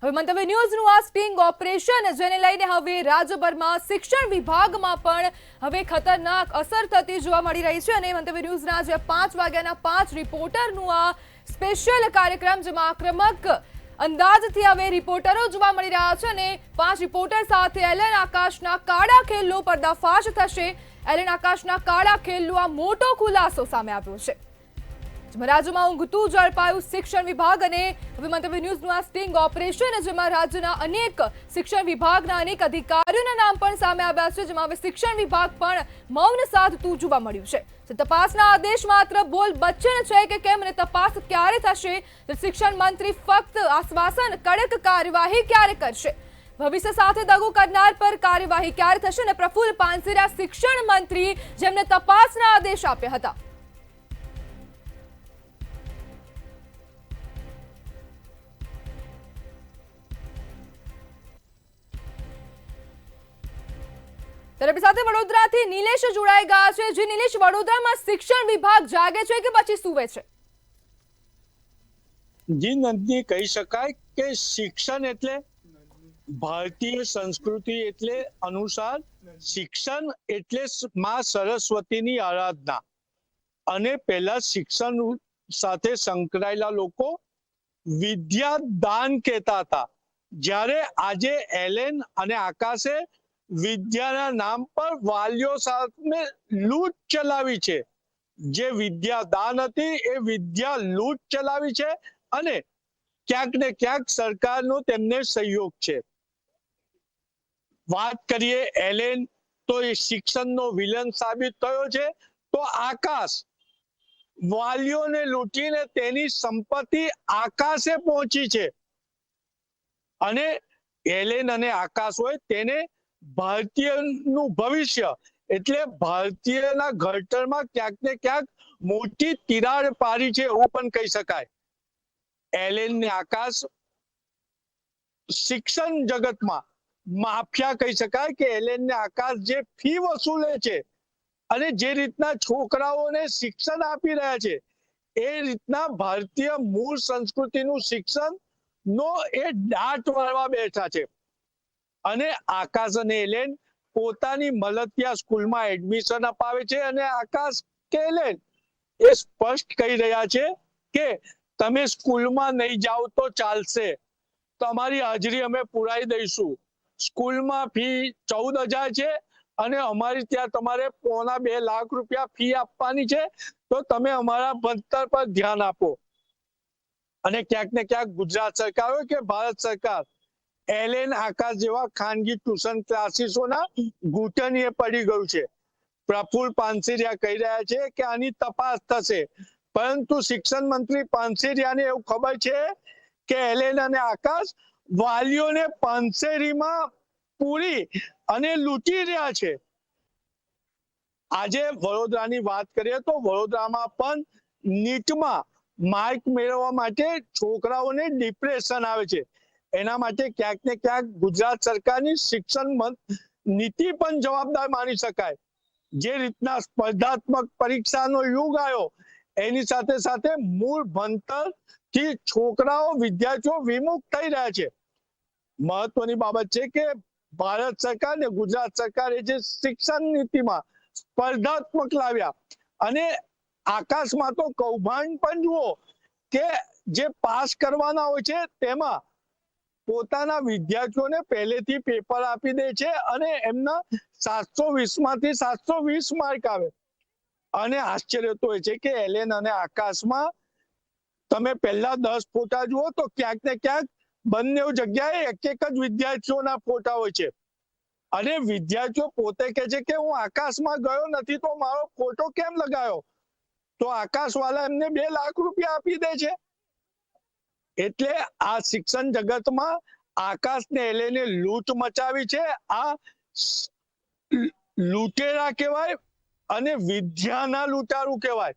હવે મંતવ્ય ન્યૂઝનું આ સ્ટિંગ ઓપરેશન જેને લઈને હવે રાજ્યભરમાં શિક્ષણ વિભાગમાં પણ હવે ખતરનાક અસર થતી જોવા મળી રહી છે અને મંતવ્ય ન્યૂઝના જે 5 વાગ્યાના 5 રિપોર્ટરનું આ સ્પેશિયલ કાર્યક્રમ જેમાં આક્રમક અંદાજથી હવે રિપોર્ટરો જોવા મળી રહ્યા છે અને 5 રિપોર્ટર સાથે એલએન આકાશના કાળા ખેલનો પર્દાફાશ થશે। એલએન આકાશના કાળા ખેલનો આ મોટો ખુલાસો સામે આવ્યો છે। રાજ્યમાં ઊંઘતું ઝડપાયું શિક્ષણ વિભાગ અને હવે મંતવ્ય ન્યૂઝનું આ સ્ટિંગ ઓપરેશન જેમાં રાજ્યના અનેક શિક્ષણ વિભાગના અનેક અધિકારીઓના નામ પણ સામે આવ્યા છે, જેમાં હવે શિક્ષણ વિભાગ પણ મૌન સાધતું જોવા મળ્યું છે। તપાસના આદેશ માત્ર બોલ બચ્ચન છે કે કેમ અને તપાસ ક્યારે થશે? શિક્ષણ મંત્રી ફક્ત આશ્વાસન, કડક કાર્યવાહી ક્યારે કરશે? ભવિષ્ય સાથે દગો કરનાર પર કાર્યવાહી ક્યારે થશે? અને પ્રફુલ્લ પાનસેરિયા શિક્ષણ મંત્રી જેમને તપાસના આદેશ આપ્યા હતા। ત્યારે સાથે વડોદરાથી નિલેશ જોડાઈ ગયા છે। જે નિલેશ, વડોદરામાં શિક્ષણ વિભાગ જાગે છે કે પછી સૂવે છે? જી નંદની, કહી શકાય કે શિક્ષણ એટલે ભારતીય સંસ્કૃતિ એટલે અનુસાર શિક્ષણ એટલે માં સરસ્વતીની આરાધના અને પહેલા શિક્ષણ સાથે સંકળાયેલા લોકો વિદ્યા દાન કહેતા હતા, જ્યારે આજે એલેન અને આકાશે વિદ્યાના નામ પર વાલીઓ સામે લૂંટ ચલાવી છે। જે વિદ્યા દાન હતી એ વિદ્યા લૂંટ ચલાવી છે અને ક્યાંક ને ક્યાંક સરકારનો તેમને સહયોગ છે। વાત કરીએ એલેન, તો એ શિક્ષણનો વિલન સાબિત થયો છે, તો આકાશ વાલીઓને લૂંટીને તેની સંપત્તિ આકાશે પહોંચી છે અને એલેન અને આકાશ હોય તેને ભારતીયનું ભવિષ્ય એટલે ભારતીયના ઘડતરમાં ક્યાંક ને ક્યાંક મોટી તિરાડ પાડી છે એવું પણ કહી શકાય। એલેન ને આકાશ શિક્ષણ જગતમાં માફિયા કહી શકાય કે એલેન ને આકાશ જે ફી વસૂલે છે અને જે રીતના છોકરાઓને શિક્ષણ આપી રહ્યા છે એ રીતના ભારતીય મૂળ સંસ્કૃતિનું શિક્ષણ નો એ દાટ વાળવા બેઠા છે અને આકાશ અને એલેન પોતાની મળતિયા સ્કૂલમાં એડમિશન અપાવે છે અને આકાશ કે એલેન એ સ્પષ્ટ કહી રહ્યા છે કે તમે સ્કૂલમાં નહીં જાઓ તો ચાલશે, તમારી હાજરી અમે પુરાઈ દઈશું। સ્કૂલમાં ફી 14,000 છે અને અમારી ત્યાં તમારે 1.25 લાખ રૂપિયા ફી આપવાની છે, તો તમે અમારા ભણતર પર ધ્યાન આપો। અને ક્યાંક ને ક્યાંક ગુજરાત સરકાર હોય કે ભારત સરકાર એલેન આકાશ જેવા ખાનગી ટ્યુશન ક્લાસીસોના ઘૂંટણીએ પડી ગયું છે। પ્રફુલ્લ પાનસેરિયા કહી રહ્યા છે કે આની તપાસ થશે, પરંતુ શિક્ષણ મંત્રી પાનસેરિયાને એવું ખબર છે કે એલેન અને આકાશ વાલીઓને પાનસેરીમાં પૂરી અને લૂંટી રહ્યા છે। આજે વડોદરાની વાત કરીએ તો વડોદરામાં પણ નીટમાં માર્ક મેળવવા માટે છોકરાઓને ડિપ્રેશન આવે છે। એના માટે ક્યાંક ને ક્યાંક ગુજરાત સરકારની શિક્ષણ નીતિ પણ જવાબદાર માની શકાય। જે રીતના સ્પર્ધાત્મક પરીક્ષાનો યુગ આવ્યો એની સાથે સાથે મૂળ ભણતર થી છોકરાઓ વિદ્યાર્થીઓ વિમુખ થઈ રહ્યા છે। મહત્વની બાબત છે કે ભારત સરકાર ને ગુજરાત સરકારે જે શિક્ષણ નીતિમાં સ્પર્ધાત્મક લાવ્યા અને આકાશમાં તો કૌભાંડ પણ જુઓ કે જે પાસ કરવાના હોય છે તેમાં પોતાના વિદ્યાર્થીઓને પહેલેથી પેપર આપી દે છે અને એમના 720 માંથી 720 માર્ક આવે। અને આશ્ચર્ય તો એ છે કે એલેન અને આકાશમાં તમે પહેલા 10 ફોટા જુઓ તો ક્યાંક ને ક્યાંક બંને જગ્યાએ એક જ વિદ્યાર્થીઓના ફોટા હોય છે અને વિદ્યાર્થીઓ પોતે કહે છે કે હું આકાશમાં ગયો નથી તો મારો ફોટો કેમ લગાયો? તો આકાશવાળા એમને 2 લાખ રૂપિયા આપી દે છે। એટલે આ શિક્ષણ જગતમાં આકાશ ને એલેને લૂંટ મચાવી છે। આ લૂંટેરા કહેવાય અને વિદ્યાના લૂંટારું કહેવાય।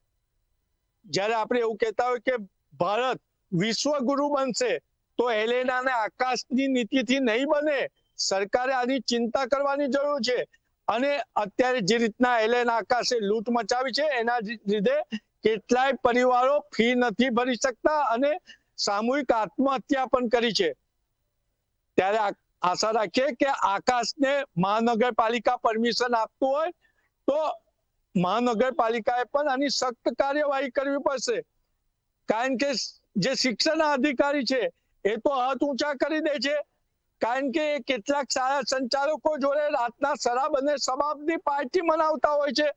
જ્યારે આપણે એવું કહેતા હોય કે ભારત વિશ્વગુરુ બનશે તો એલેન અને આકાશની નીતિથી નહીં બને। સરકારે આની ચિંતા કરવાની જરૂર છે અને અત્યારે જે રીતના એલેન આકાશે લૂંટ મચાવી છે એના લીધે કેટલાય પરિવારો ફી નથી ભરી શકતા અને સામૂહિક આત્મહત્યા પણ કરી છે। ત્યારે આશા રાખીએ કે આકાશને મહાનગરપાલિકા પરમિશન આપતું હોય તો મહાનગરપાલિકાએ પણ આની સખ્ત કાર્યવાહી કરવી પડશે, કારણ કે જે શિક્ષણના અધિકારી છે એ તો હાથ ઊંચા કરી દે છે, કારણ કે કેટલાક શાળા સંચાલકો જોડે રાતના શરાબ અને શબાબની પાર્ટી મનાવતા હોય છે।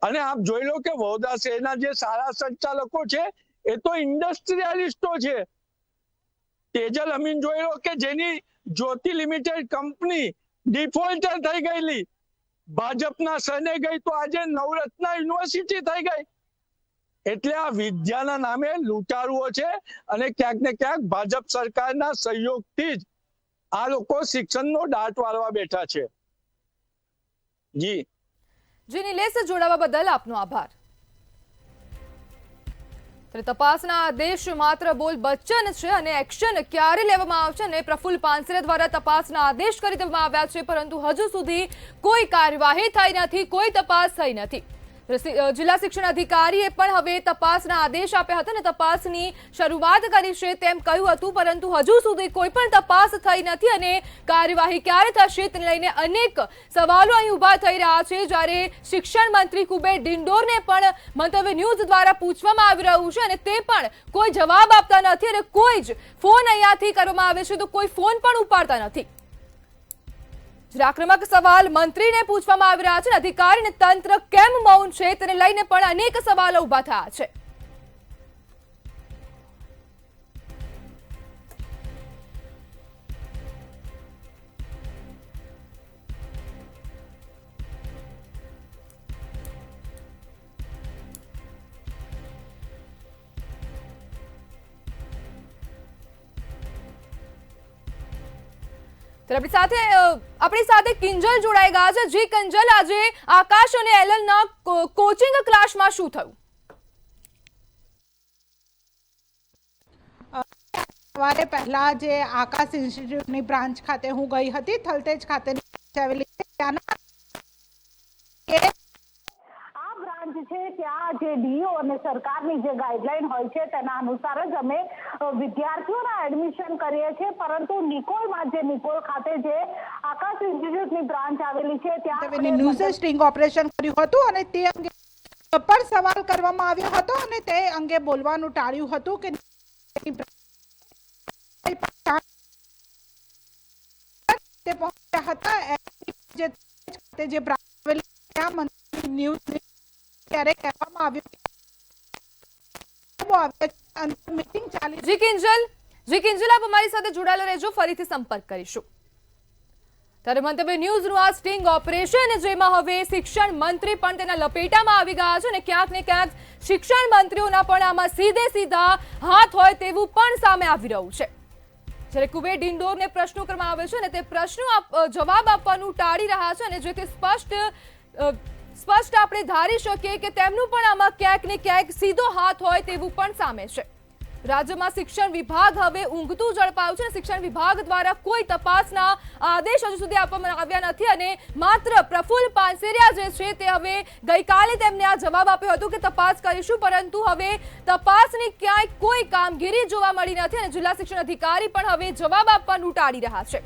અને આપ જોઈ લો કે વડોદરા શહેરના જે શાળા સંચાલકો છે એ તો ઇન્ડસ્ટ્રીયાલિસ્ટો છે। તેજલ અમીન જોઈ લો કે જેની જ્યોતિ લિમિટેડ કંપની ડિફોલ્ટર થઈ ગયેલી, ભાજપના સને ગઈ તો આજે નવરત્ન યુનિવર્સિટી થઈ ગઈ। એટલે આ વિદ્યાના નામે લૂંટારુઓ છે અને ક્યાંક ને ક્યાંક ભાજપ સરકારના સહયોગથી જ આ લોકો શિક્ષણનો દાટ વાળવા બેઠા છે। જી નિલેશ, જોડાવા બદલ આપનો આભાર। તપાસના આદેશ માત્ર બોલ બચ્ચન છે અને એક્શન ક્યારે લેવામાં આવશે અને પ્રફુલ્લ પાનસરે દ્વારા તપાસના આદેશ કરી દેવામાં આવ્યા છે, પરંતુ હજુ સુધી કોઈ કાર્યવાહી થઈ નથી, કોઈ તપાસ થઈ નથી। જિલ્લા શિક્ષણ અધિકારીએ પણ હવે તપાસના આદેશ આપ્યા હતા અને તપાસની શરૂઆત કરી છે તેમ કહ્યું હતું, પરંતુ હજુ સુધી કોઈ પણ તપાસ થઈ નથી અને કાર્યવાહી ક્યારે થશે તેને લઈને અનેક સવાલો અહીં ઊભા થઈ રહ્યા છે। જ્યારે શિક્ષણ મંત્રી કુબેર ડિંડોરને પણ મંતવ્ય ન્યૂઝ દ્વારા પૂછવામાં આવી રહ્યું છે અને તે પણ કોઈ જવાબ આપતા નથી અને કોઈ જ ફોન અહીંયાથી કરવામાં આવે છે તો કોઈ ફોન પણ ઉપાડતા નથી। આક્રમક સવાલ મંત્રીને પૂછવામાં આવી રહ્યા છે, અધિકારી અને તંત્ર કેમ મૌન છે તેને લઈને પણ અનેક સવાલો ઊભા થયા છે। આપણી સાથે કિંજલ જોડાઈ ગયા છે। જી કિંજલ, આજે આકાશ અને એલનના કોચિંગ ક્લાસમાં શું થયું? સવારે પહેલા જે આકાશ ઇન્સ્ટિટ્યૂટની બ્રાન્ચ ખાતે હું ગઈ હતી, થલતેજ ખાતે આવેલી છે, ત્યાં જે ડીઓ અને સરકારની જે ગાઈડલાઈન હોય છે તેના અનુસાર જ અમે વિદ્યાર્થીઓના એડમિશન કરીએ છીએ, પરંતુ નિકોલમાં જે નિકોલ ખાતે જે આકાશ ઇન્સ્ટિટ્યૂટની બ્રાન્ચ આવેલી છે ત્યાં ન્યૂઝ સ્ટિંગ ઓપરેશન કર્યું હતું અને તે અંગે પર સવાલ કરવામાં આવ્યો હતો અને તે અંગે બોલવાનું ટાળ્યું હતું કે તે પહોંચ્યા હતા જે બ્રાન્ચ આવેલી ત્યાં ન્યૂઝ ત્યારે કહેવામાં આવ્યું મીટિંગ ચાલી। જી કિંજલ, આપ અમારી સાથે જોડાયેલા રહેજો, ફરીથી સંપર્ક કરીશું। ત્યારે મંતવ્ય ન્યૂઝનું આ સ્ટિંગ ઓપરેશન જેમાં હવે શિક્ષણ મંત્રી પણ તેના લપેટામાં આવી ગયા છે અને ક્યાંક ને ક્યાંક શિક્ષણ મંત્રીઓના પણ આમાં સીધા હાથ હોય તેવું પણ સામે આવી રહ્યું છે। જ્યારે કુબેર ડિંડોરને પ્રશ્નો કરવામાં આવે છે અને તે પ્રશ્નો જવાબ આપવાનું ટાળી રહ્યા છે અને જેથી સ્પષ્ટ આપણે ધારી શકીએ કે તેમનું પણ આમાં ક્યાંક ને ક્યાંક સીધો હાથ હોય તેવું પણ સામે છે। રાજ્યમાં શિક્ષણ વિભાગ હવે ઊંઘતું ઝડપાયું છે। શિક્ષણ વિભાગ દ્વારા કોઈ તપાસના આદેશ હજુ સુધી આપવામાં આવ્યા નથી અને માત્ર પ્રફુલ્લ પાનસેરિયા જે છે તે હવે ગઈકાલે તેમને આ જવાબ આપ્યો હતો કે તપાસ કરીશું, પરંતુ હવે તપાસની ક્યાંય કોઈ કામગીરી જોવા મળી નથી અને જિલ્લા શિક્ષણ અધિકારી પણ હવે જવાબ આપવાનું ટાળી રહ્યા છે।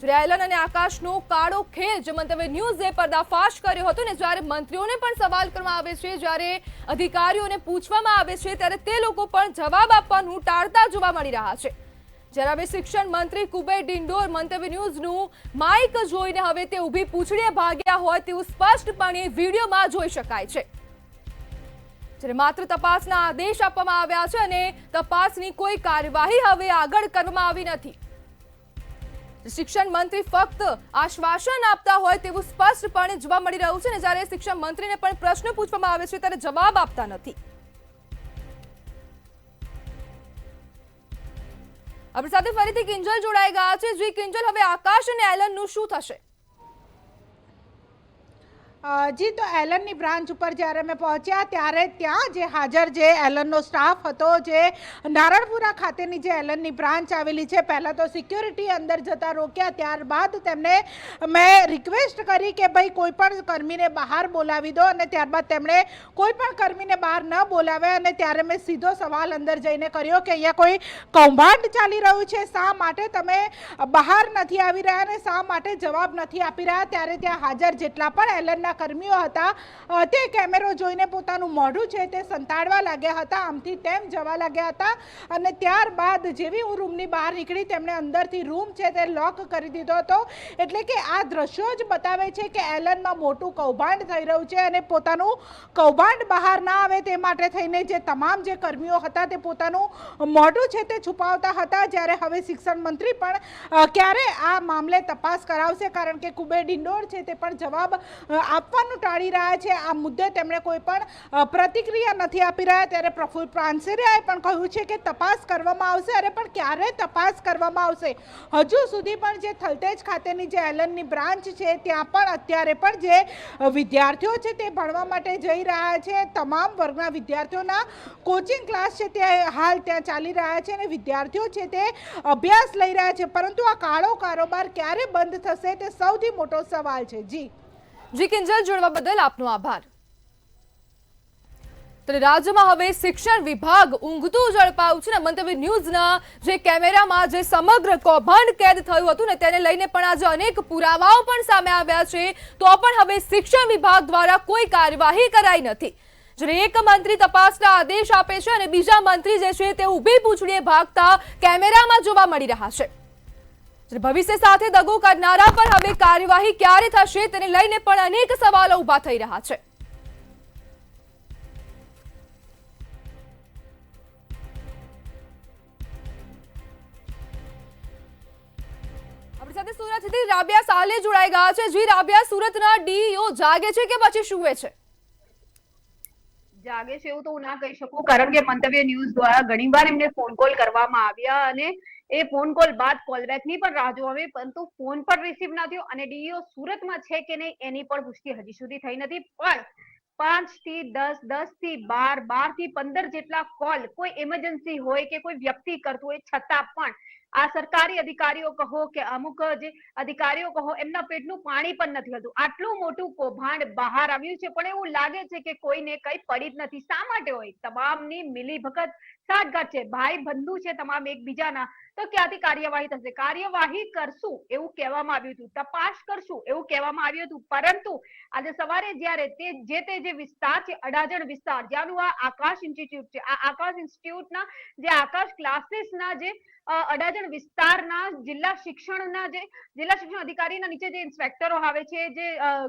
એલન અને આકાશનો કાળો ખેલ જે મંતવ્ય ન્યૂઝે પર્દાફાશ કર્યો હતો ને જ્યારે મંત્રીઓને પણ સવાલ કરવામાં આવે છે, જ્યારે અધિકારીઓને પૂછવામાં આવે છે ત્યારે તે લોકો પણ જવાબ આપવાનું ટાળતા જોવા મળી રહ્યા છે। જ્યારે હવે શિક્ષણ મંત્રી કુબેર ડિંડોર મંતવ્ય ન્યૂઝનું માઇક જોઈને હવે તે ઊભી પૂંછડીએ ભાગ્યા હોય તેવું સ્પષ્ટપણે વિડીયોમાં જોઈ શકાય છે। જ્યારે માત્ર તપાસના આદેશ આપવામાં આવ્યા છે અને તપાસની કોઈ કાર્યવાહી હવે આગળ કરવામાં આવી નથી। શિક્ષણ મંત્રી ફક્ત આશ્વાસન આપતા હોય તેવું સ્પષ્ટપણે જોવા મળી રહ્યું છે અને જ્યારે શિક્ષણ મંત્રીને પણ પ્રશ્ન પૂછવામાં આવે છે ત્યારે જવાબ આપતા નથી। આપણી સાથે ફરીથી કિંજલ જોડાઈ ગયા છે। જી કિંજલ, હવે આકાશ અને એલનનું શું થશે? જી, તો એલનની બ્રાન્ચ ઉપર જ્યારે અમે પહોંચ્યા ત્યારે ત્યાં જે હાજર જે એલનનો સ્ટાફ હતો, જે નારણપુરા ખાતેની જે એલનની બ્રાન્ચ આવેલી છે, પહેલાં તો સિક્યોરિટી અંદર જતા રોક્યા, ત્યારબાદ તેમને મેં રિક્વેસ્ટ કરી કે ભાઈ કોઈ પણ કર્મીને બહાર બોલાવી દો, અને ત્યારબાદ તેમણે કોઈ પણ કર્મીને બહાર ન બોલાવ્યા. અને ત્યારે મેં સીધો સવાલ અંદર જઈને કર્યો કે અહીંયા કોઈ કૌભાંડ ચાલી રહ્યું છે, શા માટે તમે બહાર નથી આવી રહ્યા અને શા માટે જવાબ નથી આપી રહ્યા. ત્યારે ત્યાં હાજર જેટલા પણ એલનના કર્મીઓ હતા તે કેમેરો જોઈને પોતાનું મોઢું છે તે સંતાડવા લાગ્યા હતા, આમથી તેમ જવા લાગ્યા હતા. અને ત્યારબાદ જેવી હું રૂમની બહાર નીકળી તેમણે અંદરથી રૂમ છે તે લોક કરી દીધો હતો. એટલે કે આ દ્રશ્યો જ બતાવે છે કે એલનમાં મોટું કૌભાંડ થઈ રહ્યું છે, અને પોતાનું કૌભાંડ બહાર ના આવે તે માટે થઈને જે તમામ જે કર્મીઓ હતા તે પોતાનું મોઢું છે તે છુપાવતા હતા. જ્યારે હવે શિક્ષણ મંત્રી પણ ક્યારે આ મામલે તપાસ કરાવશે, કારણ કે કુબેર ડિંડોર છે તે પણ જવાબ આપવાનું ટાળી રહ્યા છે. આ મુદ્દે તેમણે કોઈ પણ પ્રતિક્રિયા નથી આપી રહ્યા. ત્યારે પ્રફુલ્લ પાનસેરિયાએ પણ કહ્યું છે કે તપાસ કરવામાં આવશે. અરે પણ ક્યારે તપાસ કરવામાં આવશે? હજુ સુધી પણ જે થલતેજ ખાતેની જે એલનની બ્રાન્ચ છે ત્યાં પણ અત્યારે પણ જે વિદ્યાર્થીઓ છે તે ભણવા માટે જઈ રહ્યા છે. તમામ વર્ગના વિદ્યાર્થીઓના કોચિંગ ક્લાસ છે તે હાલ ત્યાં ચાલી રહ્યા છે અને વિદ્યાર્થીઓ છે તે અભ્યાસ લઈ રહ્યા છે. પરંતુ આ કાળો કારોબાર ક્યારે બંધ થશે તે સૌથી મોટો સવાલ છે. જી કિંજલ, જોડવા બદલ આપનો આભાર. તો રાજ્યમાં હવે શિક્ષણ વિભાગ ઊંઘતું ઝડપાયું છે ને. મંતવ્ય ન્યૂઝના જે કેમેરામાં જે સમગ્ર કૌભાંડ કેદ થયું હતું ને તેને લઈને પણ આજે અનેક પુરાવાઓ પણ સામે આવ્યા છે, તો પણ હવે શિક્ષણ વિભાગ દ્વારા કોઈ કાર્યવાહી કરાઈ નથી. જ્યારે એક મંત્રી તપાસના આદેશ આપે છે અને બીજા મંત્રી જે છે તે ઊભી પૂંછડીએ ભાગતા કેમેરામાં જોવા મળી રહ્યા છે. ભવિષ્ય સાથે દગો કરનારા પર હવે કાર્યવાહી ક્યારે થશે તેને લઈને પણ અનેક સવાલો ઉભા થઈ રહ્યા છે. આપણી સાથે સુરતથી રાબિયા સાલે જોડાઈ ગયા છે. જી રાબિયા, સુરતના ડીઈઓ જાગે છે કે પછી સૂવે છે? જાગે છે એવું તો હું ના કહી શકું, કારણ કે મંતવ્ય ન્યૂઝ દ્વારા ઘણીવાર એમને ફોન કોલ કરવામાં આવ્યા અને એ ફોન કોલ બાદ કોલબેકની પણ રાહ જોવી, પરંતુ ફોન પણ રિસીવ ના થયો. અને ડીઈઓ સુરતમાં છે કે નહીં એની પણ પુષ્ટિ હજી સુધી થઈ નથી. પણ 5 થી 10, 10 થી 12, 12 થી 15 જેટલા કોલ કોઈ ઇમરજન્સી હોય કે કોઈ વ્યક્તિ કરતું હોય છતાં પણ આ સરકારી અધિકારીઓ કહો કે અમુક જે અધિકારીઓ કહો એમના પેટનું પાણી પણ નથી હતું. આટલું મોટું કૌભાંડ બહાર આવ્યું છે, પણ એવું લાગે છે કે કોઈને કઈ પડી જ નથી. શા માટે હોય? તમામની મિલીભગત સાઠગાંઠ છે, ભાઈ બંધુ છે તમામ એકબીજાના. તો ક્યાંથી કાર્યવાહી થશે? કાર્યવાહી કરશું એવું કહેવામાં આવ્યું હતું, તપાસ કરશું એવું કહેવામાં આવ્યું હતું. પરંતુ આજે સવારે જ્યારે તે જે વિસ્તાર છે અડાજણ વિસ્તાર, જ્યાંનું આ આકાશ ઇન્સ્ટિટ્યૂટ છે, આ આકાશ ઇન્સ્ટિટ્યૂટના જે આકાશ ક્લાસીસના જે અડાજણ વિસ્તારના જિલ્લા શિક્ષણ અધિકારીના નીચે જે ઇન્સ્પેક્ટરો આવે છે, જે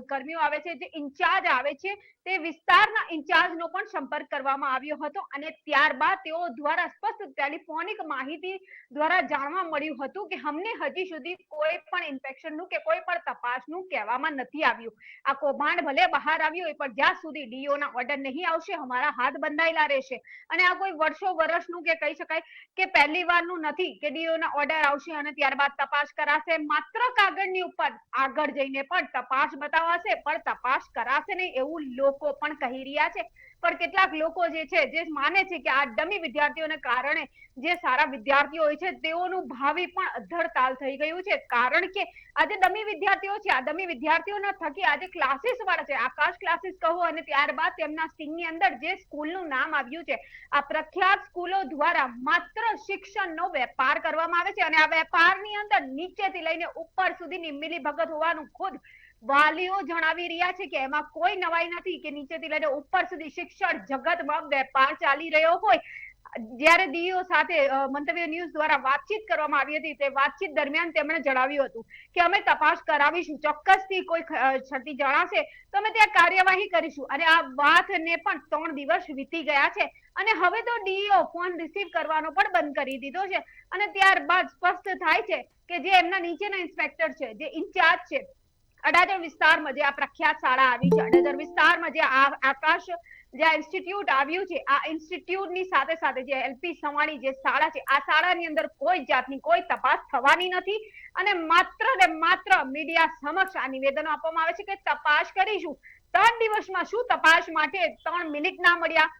કર્મીઓ આવે છે, જે ઇન્ચાર્જ આવે છે, તે વિસ્તારના ઇન્ચાર્જનો પણ સંપર્ક કરવામાં આવ્યો હતો. અને ત્યારબાદ તેઓ દ્વારા સ્પષ્ટ ટેલિફોનિક માહિતી દ્વારા જાણવા મળ્યું હતું કે અમને હજી સુધી કોઈ પણ ઇન્સ્પેક્શનનું કે કોઈ પણ તપાસનું કહેવામાં નથી આવ્યું. આ કૌભાંડ ભલે બહાર આવ્યું હોય, પણ જ્યાં સુધી ડીઓના ઓર્ડર નહીં આવશે અમારા હાથ બંધાયેલા રહેશે. અને આ કોઈ વર્ષો વર્ષનું કે કહી શકાય કે પહેલી વારનું નથી કે ડીઓના ઓર્ડર આવશે અને ત્યારબાદ તપાસ કરાશે. માત્ર કાગળની ઉપર આગળ જઈને પણ તપાસ બતાવાશે, પણ તપાસ કરાશે નહીં એવું લોકો પણ કહી રહ્યા છે. પણ કેટલાક લોકો જે છે જે માને છે કે આ ડમી વિદ્યાર્થીઓને કારણે જે સારા વિદ્યાર્થીઓ હોય છે તેઓનું ભાવિ પણ અધ્ધરતાલ થઈ ગયું છે. કારણ કે આજે ડમી વિદ્યાર્થીઓ છે, આ ડમી વિદ્યાર્થીઓના થકી આજે ક્લાસીસ વાળા છે, આકાશ ક્લાસીસ કહો, અને ત્યારબાદ તેમના સ્ટીમની અંદર જે સ્કૂલનું નામ આવ્યું છે, આ પ્રખ્યાત સ્કૂલો દ્વારા માત્ર શિક્ષણનો વેપાર કરવામાં આવે છે. અને આ વેપારની અંદર નીચેથી લઈને ઉપર સુધીની મિલીભગત હોવાનું ખુદ વાલીઓ જણાવી રહ્યા છે કે એમાં કોઈ નવાઈ નથી કે નીચેથી લઈને ઉપર સુધી શિક્ષણ જગતમાં વેપાર ચાલી રહ્યો હોય. જ્યારે ડીઈઓ સાથે મંતવ્ય ન્યૂઝ દ્વારા વાતચીત કરવામાં આવી હતી, તે વાતચીત દરમિયાન તેમણે જણાવ્યું હતું કે અમે તપાસ કરાવીશું, ચોક્કસથી કોઈ ક્ષતિ જણાશે તો અમે ત્યાં કાર્યવાહી કરીશું. અને આ વાતને પણ 3 દિવસ વીતી ગયા છે અને હવે તો ડીઈઓ ફોન રિસીવ કરવાનો પણ બંધ કરી દીધો છે. અને ત્યારબાદ સ્પષ્ટ થાય છે કે જે એમના નીચેના ઇન્સ્પેક્ટર છે, જે ઇન્ચાર્જ છે, અડાજણ વિસ્તારમાં જે આ પ્રખ્યાત શાળા આવી છે, અડાજણ વિસ્તારમાં જે આકાશ જે ઇન્સ્ટિટ્યૂટ આવ્યું છે, આ ઇન્સ્ટિટ્યૂટની સાથે સાથે જે એલપી સવાણી જે શાળા છે, આ શાળાની અંદર કોઈ જાતની કોઈ તપાસ થવાની નથી. અને માત્ર ને માત્ર મીડિયા સમક્ષ આ નિવેદનો આપવામાં આવે છે કે તપાસ કરીશું. 3 દિવસમાં શું તપાસ માટે 3 મિનિટ ના મળ્યા?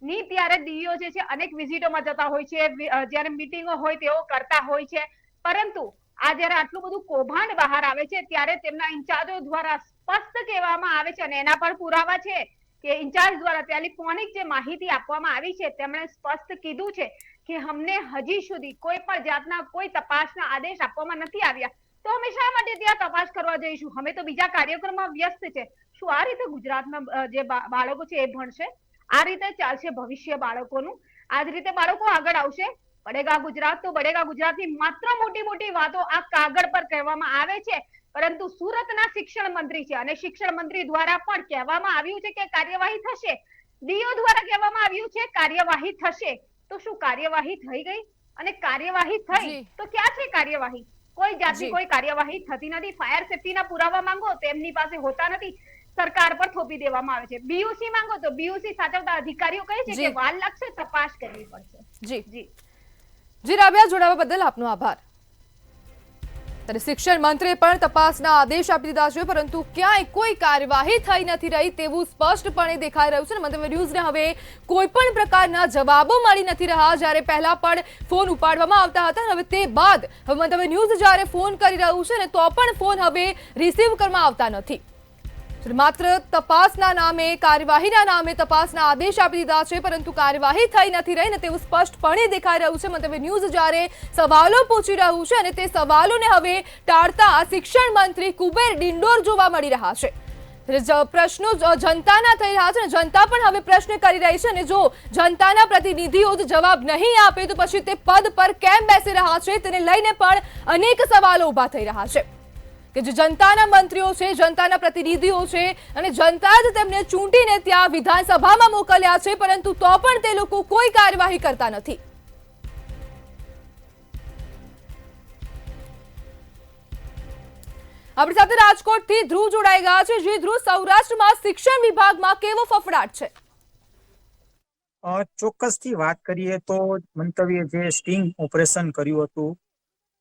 ની ત્યારે ડીઓ જે છે અનેક વિઝિટોમાં જતા હોય છે, જ્યારે મીટિંગો હોય તેઓ કરતા હોય છે, પરંતુ આ જ્યારે આટલું બધું કૌભાંડ બહાર આવે છે ત્યારે તેમના ઇન્ચાર્જો દ્વારા સ્પષ્ટ કહેવામાં આવે છે, અને એના પર પુરાવા છે કે ઇન્ચાર્જ દ્વારા ટેલિફોનિક જે માહિતી આપવામાં આવી છે તેમણે સ્પષ્ટ કીધું છે કે અમને હજી સુધી કોઈ પણ જાતના કોઈ તપાસના આદેશ આપવામાં નથી આવ્યા, તો અમે શા માટે ત્યાં તપાસ કરવા જઈશું? અમે તો બીજા કાર્યક્રમમાં વ્યસ્ત છે. શું આ રીતે ગુજરાતના જે બાળકો છે એ ભણશે? આ રીતે ચાલશે ભવિષ્ય બાળકોનું? આ જ રીતે બાળકો આગળ આવશે? બડેગા ગુજરાત તો બડેગા ગુજરાતની માત્ર મોટી મોટી વાતો આ કાગળ પર કહેવામાં આવે છે, પરંતુ સુરતના શિક્ષણ મંત્રી છે અને શિક્ષણ મંત્રી દ્વારા પણ કહેવામાં આવ્યું છે કે કાર્યવાહી થશે, ડીઓ દ્વારા કહેવામાં આવ્યું છે કાર્યવાહી થશે. તો શું કાર્યવાહી થઈ ગઈ? અને કાર્યવાહી થઈ તો ક્યાં છે કાર્યવાહી? કોઈ જાતની કોઈ કાર્યવાહી થતી નથી. ફાયર સેફટીના પુરાવા માંગો તો એમની પાસે હોતા નથી, સરકાર પર થોપી દેવામાં આવે છે. બીયુસી માંગો તો બીયુસી સાચવતા અધિકારીઓ કહે છે કે વાર લાગશે, તપાસ કરવી પડશે. જી જી જી રાબિયા, જોડાવા બદલ આપનો આભાર. ત્યારે શિક્ષણ મંત્રીએ પણ તપાસના આદેશ આપી દીધા છે, પરંતુ ક્યાંય કોઈ કાર્યવાહી થઈ નથી રહી તેવું સ્પષ્ટપણે દેખાઈ રહ્યું છે. મંતવ્ય ન્યૂઝને હવે કોઈ પણ પ્રકારના જવાબો મળી નથી રહ્યા. જ્યારે પહેલા પણ ફોન ઉપાડવામાં આવતા હતા, હવે તે બાદ હવે મંતવ્ય ન્યૂઝ જ્યારે ફોન કરી રહ્યું છે ને તો પણ ફોન હવે રિસીવ કરવામાં આવતા નથી. માત્ર તપાસના નામે, કાર્યવાહીના નામે તપાસના આદેશ આપી દીધા છે, પરંતુ કાર્યવાહી થઈ નથી રહી ને તેવું સ્પષ્ટપણે દેખાઈ રહ્યું છે. મંતવ્ય ન્યૂઝ જ્યારે સવાલો પૂછી રહ્યું છે અને તે સવાલોને હવે ટાળતા શિક્ષણ મંત્રી કુબેર ડિંડોર જોવા મળી રહ્યા છે. પ્રશ્નો જનતાના થઈ રહ્યા છે, જનતા પણ હવે પ્રશ્ન કરી રહી છે, અને જો જનતાના પ્રતિનિધિઓ જ જવાબ નહીં આપે તો પછી તે પદ પર કેમ બેસી રહ્યા છે તેને લઈને પણ અનેક સવાલો ઉભા થઈ રહ્યા છે કે જે જનતાના મંત્રીઓ છે, જનતાના પ્રતિનિધિઓ છે અને જનતા જ તેમને ચૂંટીને ત્યાં વિધાનસભામાં મોકલ્યા છે, પરંતુ તો પણ તે લોકો કોઈ કાર્યવાહી કરતા નથી. આપણી સાથે રાજકોટથી ધ્રુવ જોડાઈ ગયા છે. જે ધ્રુવ, સૌરાષ્ટ્રમાં શિક્ષણ વિભાગમાં કેવો ફફડાટ છે? ચોક્કસથી વાત કરીએ તો મંતવ્ય જે સ્ટિંગ ઓપરેશન કર્યું હતું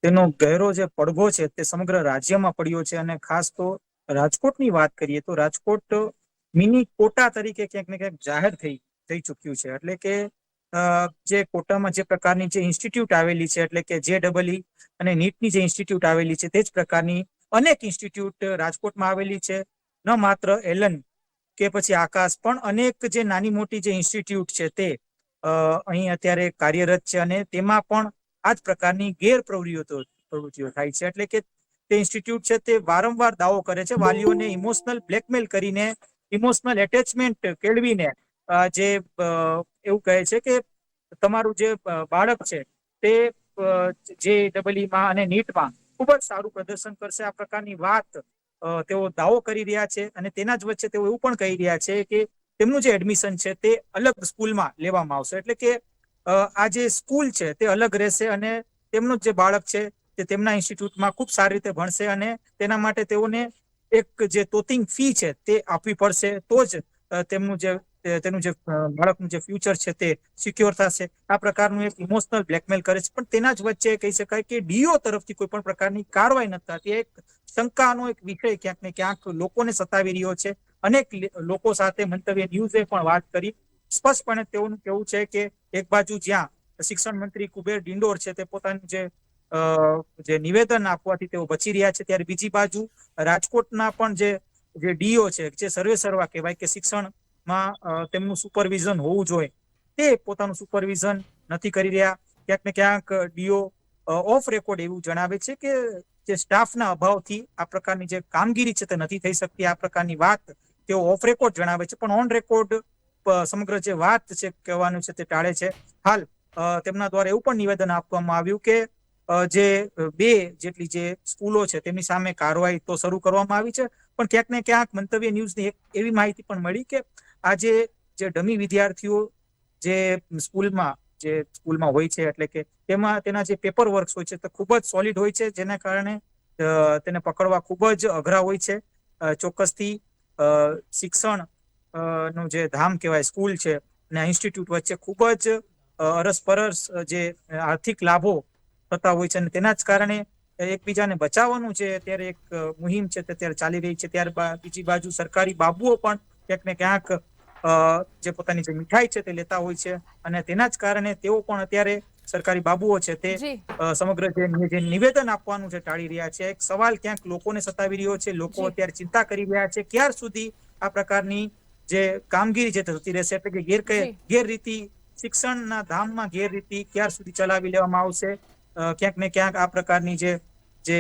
તેનો ગહેરો જે પડઘો છે તે સમગ્ર રાજ્યમાં પડ્યો છે, અને ખાસ તો રાજકોટની વાત કરીએ તો રાજકોટ મિની કોટા તરીકે ક્યાંક ને ક્યાંક જાહેર થઈ ચૂક્યું છે. એટલે કે જે કોટામાં જે પ્રકારની જે ઇન્સ્ટિટ્યૂટ આવેલી છે, એટલે કે JEE અને નીટની જે ઇન્સ્ટિટ્યૂટ આવેલી છે તે જ પ્રકારની અનેક ઇન્સ્ટિટ્યૂટ રાજકોટમાં આવેલી છે. ન માત્ર એલન કે પછી આકાશ, પણ અનેક જે નાની મોટી જે ઇન્સ્ટિટ્યૂટ છે તે અહીં અત્યારે કાર્યરત છે, અને તેમાં પણ આ જ પ્રકારની ગેરપ્રવૃત્તિઓ થાય છે. એટલે કે તે ઇન્સ્ટિટ્યૂટ છે તે વારંવાર દાવો કરે છે, વાલીઓને ઇમોશનલ બ્લેકમેલ કરીને, ઇમોશનલ એટેચમેન્ટ કેળવીને જે એવું કહે છે કે તમારું જે બાળક છે તે JEE-માં અને નીટમાં ખૂબ જ સારું પ્રદર્શન કરશે, આ પ્રકારની વાત તેઓ દાવો કરી રહ્યા છે. અને તેના જ વચ્ચે તેઓ એવું પણ કહી રહ્યા છે કે તેમનું જે એડમિશન છે તે અલગ સ્કૂલમાં લેવામાં આવશે. એટલે કે આ જે સ્કૂલ છે તે અલગ રહેશે અને તેમનું જે બાળક છે તે તેમના ઇન્સ્ટિટ્યૂટમાં ખૂબ સારી રીતે ભણશે, અને તેના માટે તેઓને એક જે તોતિંગ ફી છે તે આપવી પડશે, તો જ તેનું જે બાળકનું જે ફ્યુચર છે તે સિક્યોર થશે. આ પ્રકારનું એક ઇમોશનલ બ્લેકમેલ કરે છે. પણ તેના જ વચ્ચે કહી શકાય કે ડીઓ તરફથી કોઈ પણ પ્રકારની કાર્યવાહી નથી થતી. એક શંકાનો એક વિષય ક્યાંક ને ક્યાંક લોકોને સતાવી રહ્યો છે. અનેક લોકો સાથે મંતવ્ય ન્યૂઝે પણ વાત કરી. સ્પષ્ટપણે તેઓનું કહેવું છે કે એક બાજુ જ્યાં શિક્ષણ મંત્રી કુબેર ડિંડોર છે તે પોતાનું જે નિવેદન આપવાથી તેઓ બચી રહ્યા છે, ત્યારે બીજી બાજુ રાજકોટના પણ જે ડીઓ છે, જે સર્વેસર્વા કહેવાય કે શિક્ષણમાં તેમનું સુપરવિઝન હોવું જોઈએ, તે પોતાનું સુપરવિઝન નથી કરી રહ્યા. ક્યાંક ને ક્યાંક ડીઓ ઓફ રેકોર્ડ એવું જણાવે છે કે જે સ્ટાફના અભાવથી આ પ્રકારની જે કામગીરી છે તે નથી થઈ શકતી. આ પ્રકારની વાત તેઓ ઓફ રેકોર્ડ જણાવે છે, પણ ઓન રેકોર્ડ સમગ્ર જે વાત છે કહેવાનું છે તે ટાળે છે. હાલ તેમના દ્વારા એવું પણ નિવેદન આપવામાં આવ્યું કે જે 2 જેટલી જે સ્કૂલો છે તેમની સામે કાર્યવાહી તો શરૂ કરવામાં આવી છે, પણ ક્યાંક ને ક્યાંક મંતવ્ય ન્યૂઝની એક એવી માહિતી પણ મળી કે આજે જે ડમી વિદ્યાર્થીઓ જે સ્કૂલમાં હોય છે, એટલે કે તેના જે પેપર વર્ક્સ હોય છે તે ખૂબ જ સોલિડ હોય છે, જેના કારણે તેને પકડવા ખૂબ જ અઘરા હોય છે. ચોક્કસથી શિક્ષણ નું જે ધામ કહેવાય સ્કૂલ છે અને ઇન્સ્ટિટ્યૂટ વચ્ચે ખૂબ જ અરસપરસ જે આર્થિક લાભો થતા હોય છે, અને તેના જ કારણે એકબીજાને બચાવવાનું છે અત્યારે એક મુહિમ છે તે અત્યારે ચાલી રહી છે. ત્યારબાદ બીજી બાજુ સરકારી બાબુઓ પણ ક્યાંક ને ક્યાંક જે પોતાની જે મીઠાઈ છે તે લેતા હોય છે અને તેના જ કારણે તેઓ પણ અત્યારે સરકારી બાબુઓ છે તે જી સમગ્ર જે નિવેદન આપવાનું છે ટાળી રહ્યા છે. એક સવાલ ક્યાંક લોકોને સતાવી રહ્યો છે. લોકો જી. અત્યારે ચિંતા કરી રહ્યા છે ક્યાર સુધી આ પ્રકારની જે કામગીરી છે તે થતી રહેશે, એટલે કે જી. ગેરરીતિ, શિક્ષણના ધામમાં ગેરરીતિ ક્યાર સુધી ચલાવી લેવામાં આવશે. ક્યાંક ને ક્યાંક આ પ્રકારની જે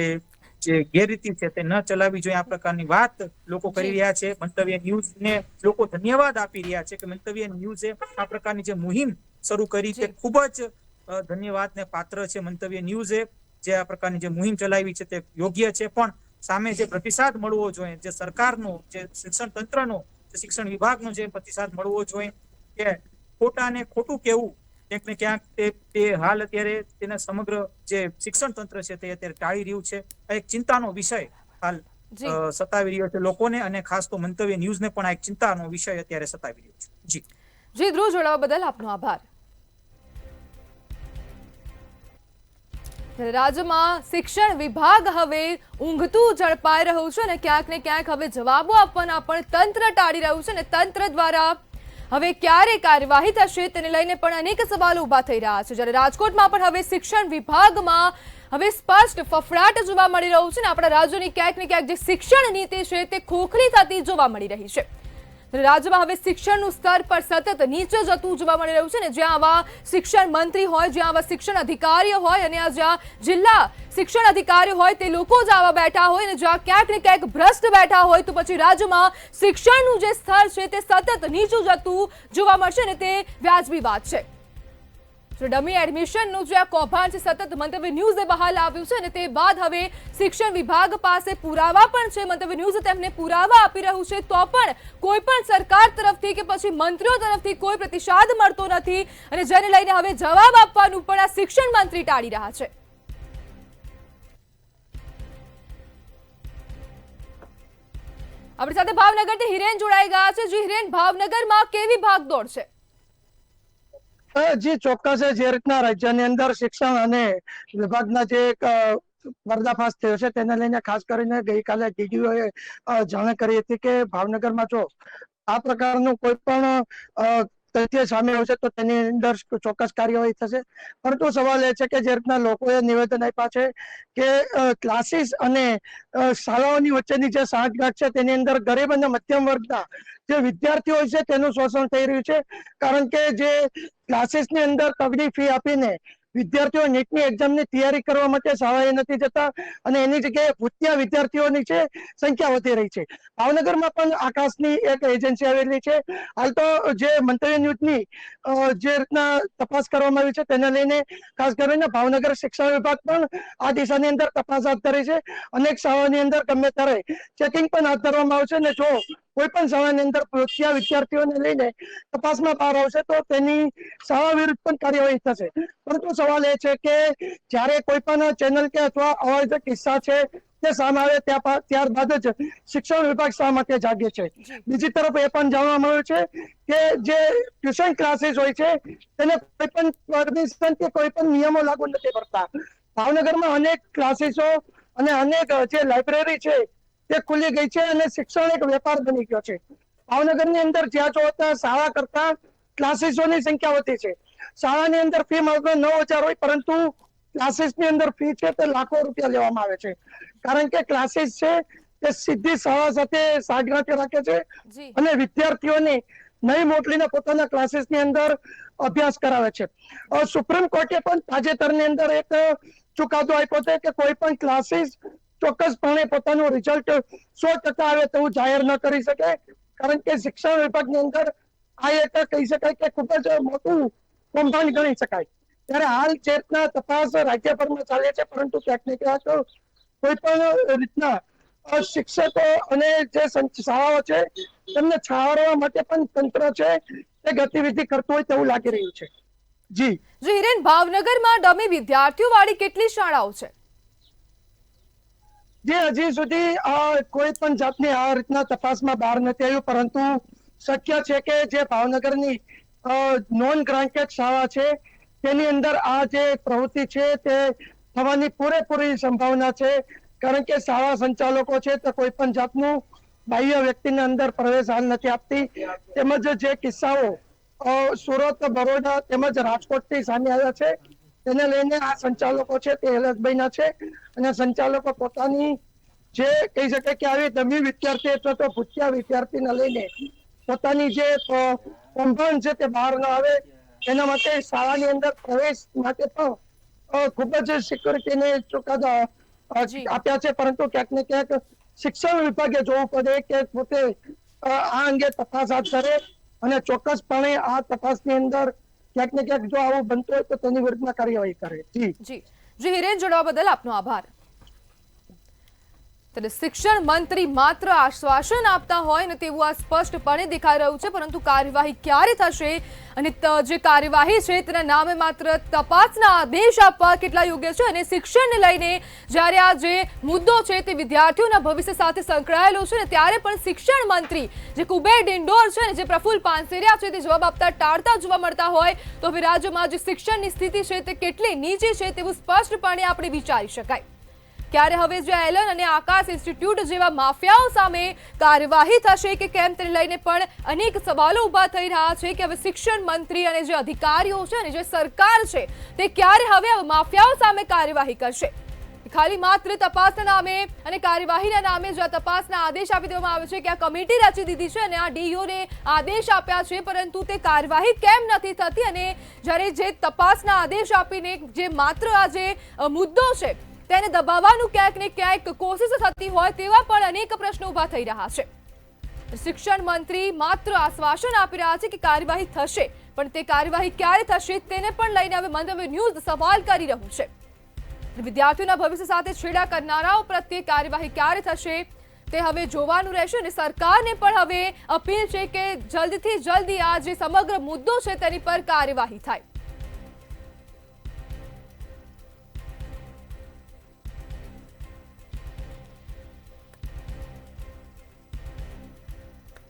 ગેરરીતિ છે તે ન ચલાવવી જોઈએ, આ પ્રકારની વાત લોકો કરી જી. રહ્યા છે. મંતવ્ય ન્યૂઝને લોકો ધન્યવાદ આપી રહ્યા છે કે મંતવ્ય ન્યૂઝે આ પ્રકારની જે મુહિમ શરૂ કરી તે જી. ખૂબ જ ધન્યવાદને પાત્ર છે. મંતવ્ય ન્યૂઝે જે આ પ્રકારની જે મુહિમ ચલાવી છે તે યોગ્ય છે, પણ સામે જે પ્રતિસાદ મળવો જોઈએ, જે સરકારનો, જે શિક્ષણ તંત્રનો, જે શિક્ષણ વિભાગનો જે પ્રતિસાદ મળવો જોઈએ કે ખોટાને ખોટું કેવું, ક્યાંક ને ક્યાંક તે હાલ અત્યારે તેના સમગ્ર જે શિક્ષણ તંત્ર છે તે અત્યારે ટાળી રહ્યું છે. આ એક ચિંતાનો વિષય હાલ જી સતાવી રહ્યો છે લોકોને, અને ખાસ તો મંતવ્ય ન્યૂઝને પણ આ એક ચિંતાનો વિષય અત્યારે સતાવી રહ્યો છે. જી જી ધ્રુવ, જોડાવા બદલ આપનો આભાર. રાજ્યમાં શિક્ષણ વિભાગ હવે ઊંઘતું ઝડપાઈ રહ્યું છે અને ક્યાંક ને ક્યાંક હવે જવાબો આપવાના પણ તંત્ર ટાળી રહ્યું છે અને તંત્ર દ્વારા હવે ક્યારે કાર્યવાહી થશે તેને લઈને પણ અનેક સવાલો ઉભા થઈ રહ્યા છે. જ્યારે રાજકોટમાં પણ હવે શિક્ષણ વિભાગમાં હવે સ્પષ્ટ ફફડાટ જોવા મળી રહ્યું છે અને આપણા રાજ્યની ક્યાંક ને ક્યાંક જે શિક્ષણ નીતિ છે તે ખોખલી થતી જોવા મળી રહી છે. રાજ્યમાં હવે શિક્ષણનું સ્તર પર સતત નીચે જતું જોવા મળી રહ્યું છે ને જ્યાં આવા શિક્ષણ મંત્રી હોય, જ્યાં આવા શિક્ષણ અધિકારીઓ હોય અને જ્યાં જિલ્લા શિક્ષણ અધિકારીઓ હોય તે લોકો જ આવા બેઠા હોય અને જ્યાં ક્યાંક ને ક્યાંક ભ્રષ્ટ બેઠા હોય તો પછી રાજ્યમાં શિક્ષણનું જે સ્તર છે તે સતત નીચું જતું જોવા મળશે ને તે વ્યાજબી વાત છે. ડમી એડમિશનનું જે આ કૌભાંડ છે સતત મંતવ્ય ન્યૂઝે બહાર આવ્યું છે અને તે બાદ હવે શિક્ષણ વિભાગ પાસે પુરાવા પણ છે. મંતવ્ય ન્યૂઝ તેમને પુરાવા આપી રહ્યું છે તો પણ કોઈ પણ સરકાર તરફથી કે પછી મંત્રીઓ તરફથી કોઈ પ્રતિસાદ મળતો નથી અને જેને લઈને હવે જવાબ આપવાનું પણ આ શિક્ષણ મંત્રી ટાળી રહ્યા છે. આપણી સાથે ભાવનગરથી હિરેન જોડાઈ ગયા છે. જી હિરેન, ભાવનગરમાં કેવી ભાગદોડ છે? જી ચોક્કસ, જે રીતના રાજ્યની અંદર શિક્ષણ અને વિભાગના જે પર્દાફાશ થયો છે તેને લઈને ખાસ કરીને ગઈકાલે ડીડીઓએ જાણ કરી હતી કે ભાવનગરમાં જો આ પ્રકારનું કોઈ પણ તથ્ય સામે આવશે તો તેની અંદર ચોક્કસ કાર્યવાહી થશે. પરંતુ સવાલ એ છે કે જે રીતના લોકોએ નિવેદન આપ્યા છે કે ક્લાસીસ અને શાળાઓની વચ્ચેની જે સાંઠગાંઠ છે તેની અંદર ગરીબ અને મધ્યમ વર્ગના જે વિદ્યાર્થીઓ છે તેનું શોષણ થઈ રહ્યું છે. કારણ કે જે ક્લાસીસની અંદર તગડી ફી આપીને વિદ્યાર્થીઓ નીટની એક્ઝામની તૈયારી કરવા માટે શાળાએ નથી જતા અને એની જગ્યાએ ભૂતિયા વિદ્યાર્થીઓની છે સંખ્યા વધી રહી છે. ભાવનગરમાં પણ આકાશની એક એજન્સી આવેલી છે. હાલ તો જે મંતવ્ય ન્યૂઝની જે રીતના તપાસ કરવામાં આવી છે તેને લઈને ખાસ કરીને ભાવનગર શિક્ષણ વિભાગ પણ આ દિશાની અંદર તપાસ હાથ ધરી છે. અનેક શાળાઓની અંદર ગમે ત્યારે ચેકિંગ પણ હાથ ધરવામાં આવશે અને જો કોઈ પણ શાળાની અંદર ભૂતિયા વિદ્યાર્થીઓને લઈને તપાસમાં બહાર આવશે તો તેની શાળા વિરુદ્ધ પણ કાર્યવાહી થશે. પરંતુ સવાલ એ છે કે જ્યારે કોઈ પણ ચેનલ કે અથવા આવા જે કિસ્સા છે તે સામે આવે ત્યારબાદ જ શિક્ષણ વિભાગ શા માટે જાગે છે. બીજી તરફ એ પણ જાણવા મળ્યું છે કે જે ટ્યુશન ક્લાસીસ હોય છે તેને કોઈ પણ પરમિશન કે કોઈ પણ નિયમો લાગુ નથી પડતા. ભાવનગરમાં અનેક ક્લાસીસો અને અનેક જે લાઇબ્રેરી છે તે ખુલી ગઈ છે અને શિક્ષણ એક વેપાર બની ગયો છે. ભાવનગરની અંદર જ્યાં જો ત્યાં શાળા કરતા ક્લાસીસોની સંખ્યા વધી છે. શાળાની અંદર ફી માત્ર 9,000 હોય પરંતુ ક્લાસીસની અંદર ફી છે તે લાખો રૂપિયા લેવામાં આવે છે. કારણ કે ક્લાસીસ છે તે સીધી શાળા સાથે સાંઠગાંઠ રાખે છે અને વિદ્યાર્થીઓને નહીં મોકલીને પોતાના ક્લાસીસની અંદર અભ્યાસ કરાવે છે. સુપ્રીમ કોર્ટે પણ તાજેતરની અંદર એક ચુકાદો આપ્યો છે કે કોઈ પણ ક્લાસીસ ચોક્કસપણે પોતાનું રિઝલ્ટ 100% આવે તેવું જાહેર ન કરી શકે. કારણ કે શિક્ષણ વિભાગની અંદર આ એક કહી શકાય કે ખૂબ જ મોટું કૌભાંડ ગણી શકાય. ત્યારે હાલ જે રીતના તપાસ રાજ્યભરમાં ચાલે છે પરંતુ ક્યાંક ને ક્યાંક કોઈ પણ રીતના શિક્ષકો અને જે શાળાઓ છે તેમને છાવરવા માટે પણ તંત્ર છે તે ગતિવિધિ કરતું હોય તેવું લાગી રહ્યું છે. જી હિરેન, ભાવનગરમાં ડમી વિદ્યાર્થીઓ વાળી કેટલી શાળાઓ છે? જે હજી સુધી કોઈ પણ જાતની આ રીતના તપાસમાં બહાર નથી આવ્યું, પરંતુ શક્ય છે કે જે ભાવનગરની નોન ગ્રાન્ટેડ શાળા છે તેની અંદર આ જે પ્રવૃત્તિ છે તે થવાની પૂરેપૂરી સંભાવના છે, કારણ કે શાળા સંચાલકો છે તો કોઈ પણ જાતનું બાહ્ય વ્યક્તિને અંદર પ્રવેશ હાલ નથી આપતી. તેમજ જે કિસ્સાઓ સુરત, બરોડા તેમજ રાજકોટથી સામે આવ્યા છે તેને લઈને આ સંચાલકો છે તે એલર્ટ બન્યા છે અને સંચાલકો પોતાની જે કહી શકે કે આવી દમી વિદ્યાર્થી અથવા તો ભૂતિયા વિદ્યાર્થીને લઈને પોતાની જે કૌભાંડ છે તે બહાર ન આવે એના માટે શાળાની અંદર પ્રવેશ માટે પણ ખૂબ જ સિક્યુરિટીને ચુકાદા આપ્યા છે, પરંતુ ક્યાંક ને ક્યાંક શિક્ષણ વિભાગે જોવું પડે કે પોતે આ અંગે તપાસ હાથ ધરે અને ચોક્કસપણે આ તપાસની અંદર ક્યાંક ને ક્યાંક જો આવું બનતું હોય તો તેની વિરુદ્ધમાં કાર્યવાહી કરે. જી હિરેન, જોડવા બદલ આપનો આભાર. ત્યારે શિક્ષણ મંત્રી માત્ર આશ્વાસન આપતા હોય ને તેવું આ સ્પષ્ટપણે દેખાઈ રહ્યું છે, પરંતુ કાર્યવાહી ક્યારે થશે અને જે કાર્યવાહી છે તેના નામે માત્ર તપાસના આદેશ આપવા કેટલા યોગ્ય છે? અને શિક્ષણને લઈને જ્યારે આ જે મુદ્દો છે તે વિદ્યાર્થીઓના ભવિષ્ય સાથે સંકળાયેલો છે ને ત્યારે પણ શિક્ષણ મંત્રી જે કુબેર ડિંડોર છે ને જે પ્રફુલ્લ પાનસેરિયા છે તે જવાબ આપતા ટાળતા જોવા મળતા હોય તો હવે રાજ્યમાં જે શિક્ષણની સ્થિતિ છે તે કેટલી નીચી છે તેવું સ્પષ્ટપણે આપણે વિચારી શકાય. ક્યારે હવે જે એલન અને આકાશ ઇન્સ્ટિટ્યૂટ જેવા માફિયાઓ સામે કાર્યવાહી થશે કે કેમ તેને લઈને પણ અનેક સવાલો ઊભા થઈ રહ્યા છે કે હવે શિક્ષણ મંત્રી અને જે અધિકારીઓ છે અને જે સરકાર છે તે ક્યારે હવે માફિયાઓ સામે કાર્યવાહી કરશે? ખાલી માત્ર તપાસના નામે અને કાર્યવાહીના નામે જો તપાસના આદેશ આપી દેવામાં આવે છે કે આ કમિટી રચી દીધી છે અને આ ડીઓને આદેશ આપ્યા છે, પરંતુ તે કાર્યવાહી કેમ નથી થતી? અને જ્યારે જે તપાસના આદેશ આપીને જે માત્ર આ જે મુદ્દો છે તેને દબાવવાનું ક્યાંક ને ક્યાંક કોશિશ થતી હોય તેવા પણ અનેક પ્રશ્નો ઊભા થઈ રહ્યા છે. શિક્ષણ મંત્રી માત્ર આશ્વાસન આપી રહ્યા છે કે કાર્યવાહી થશે, પણ તે કાર્યવાહી ક્યારે થશે તેને પણ લઈને હવે મંતવ્ય ન્યૂઝ સવાલ કરી રહ્યું છે. વિદ્યાર્થીઓના ભવિષ્ય સાથે છેડા કરનારાઓ પ્રત્યે કાર્યવાહી ક્યારે થશે તે હવે જોવાનું રહેશે અને સરકારને પણ હવે અપીલ છે કે જલ્દીથી જલ્દી આ જે સમગ્ર મુદ્દો છે તેની પર કાર્યવાહી થાય.